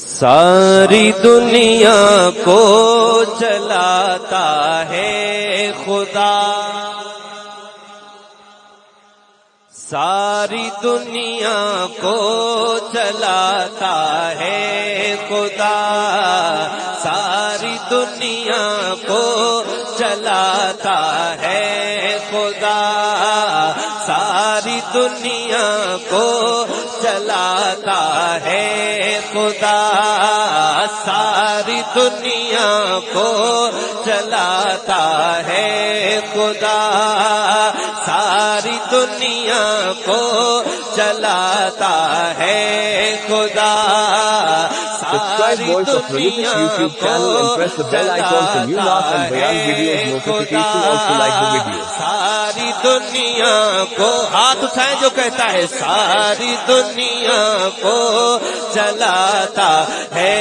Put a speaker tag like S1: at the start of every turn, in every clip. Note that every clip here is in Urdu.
S1: ساری دنیا کو چلاتا ہے خدا، ساری دنیا کو چلاتا ہے خدا، ساری دنیا کو چلاتا ہے خدا، ساری دنیا کو چلاتا ہے خدا، ساری دنیا کو چلاتا ہے خدا، ساری دنیا کو چلاتا ہے خدا،
S2: Subscribe Voice of Religious YouTube channel and press the bell icon for new Naat and Bayan videos notification. Also like the video.
S1: ساری دنیا کو ہاتھ اٹھائیں جو کہتا ہے ساری دنیا کو چلاتا ہے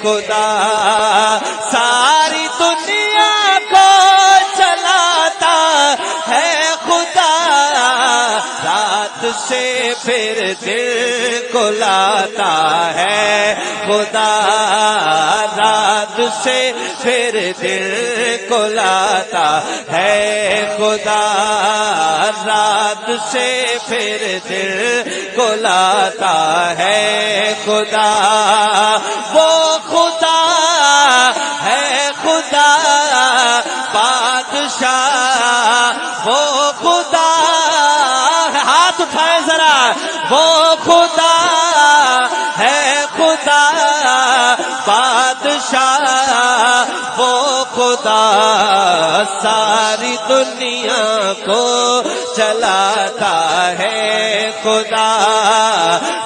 S1: خدا، ساری دنیا کو چلاتا ہے خدا، رات سے پھر دل کو لاتا ہے خدا، رات سے پھر دل کو لاتا ہے خدا، رات سے پھر دل کو لاتا ہے خدا، وہ خدا ہے خدا بادشاہ، وہ خدا، ہاتھ اٹھائے ذرا، وہ خدا ہے خدا بادشاہ، وہ خدا ساری دنیا کو چلاتا ہے خدا،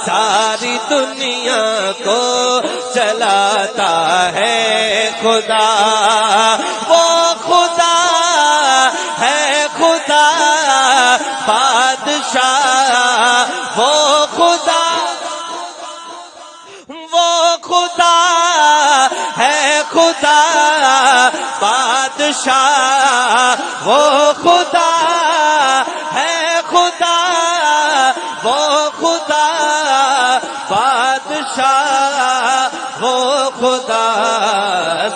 S1: ساری دنیا کو چلاتا ہے خدا، وہ خدا ہے خدا بادشاہ، وہ خدا، وہ خدا ہے خدا بادشاہ، وہ خدا ہے خدا، وہ خدا بادشاہ، وہ خدا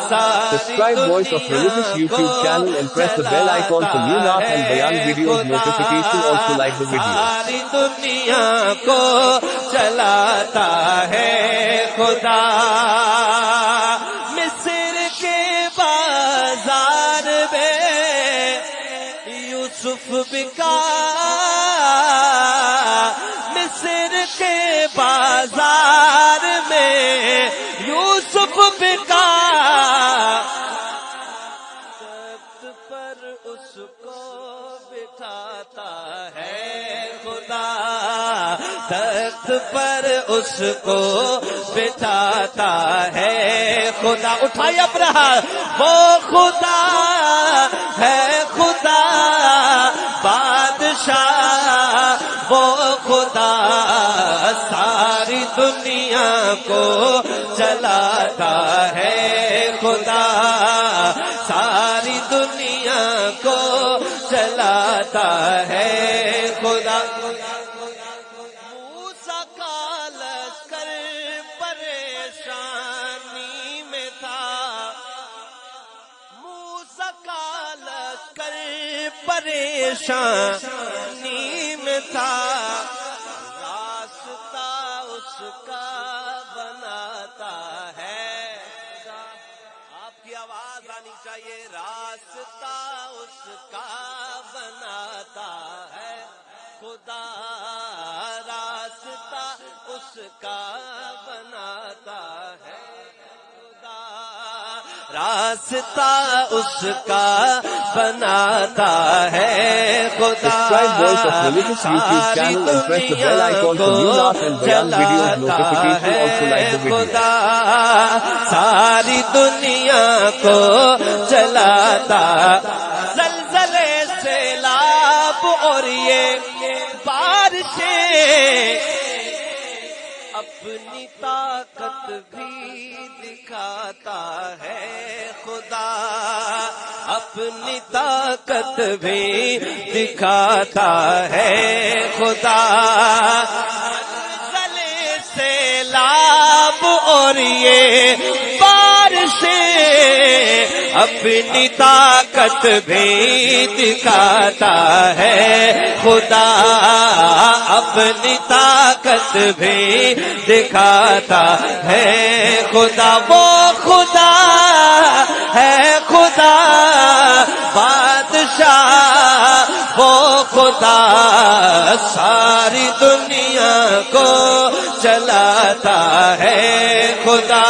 S2: Subscribe Voice of Religious YouTube channel and press the bell icon for new Naat and Bayan videos notification. Also like the video.
S1: ساری دنیا کو چلاتا ہے خدا، مصر کے بازار میں یوسف بکا، مصر کے بازار میں یوسف بکا، تخت پر اس کو بٹھاتا ہے خدا، تخت پر اس کو بٹھاتا ہے خدا، اٹھائیے اپنا ہاتھ، وہ خدا ہے خدا بادشاہ، وہ خدا ساری دنیا کو چلاتا ہے خدا، ساری دنیا کو چلاتا ہے خدا، موسیٰ کا لشکر پریشانی میں تھا، موسیٰ کا لشکر پریشانی میں تھا، راستہ اس کا بناتا ہے، آپ کی آواز آنی چاہیے، راستہ اس کا بناتا ہے خدا، راستہ اس کا بناتا ہے خدا، راستہ اس کا بناتا ہے خدا،
S2: Subscribe Voice of Religious YouTube channel and press the bell icon for new Naat and Bayan videos notification. Also like the video.
S1: ساری دنیا کو چلاتا، زلزلے سیلاب اور یہ بارشیں اپنی طاقت بھی دکھاتا ہے خدا، اپنی طاقت بھی دکھاتا ہے خدا، زلزلے سیلاب اور اپنی طاقت بھی دکھاتا ہے خدا، اپنی طاقت بھی دکھاتا ہے خدا، وہ خدا ہے خدا بادشاہ، وہ خدا ساری دنیا کو چلاتا ہے خدا،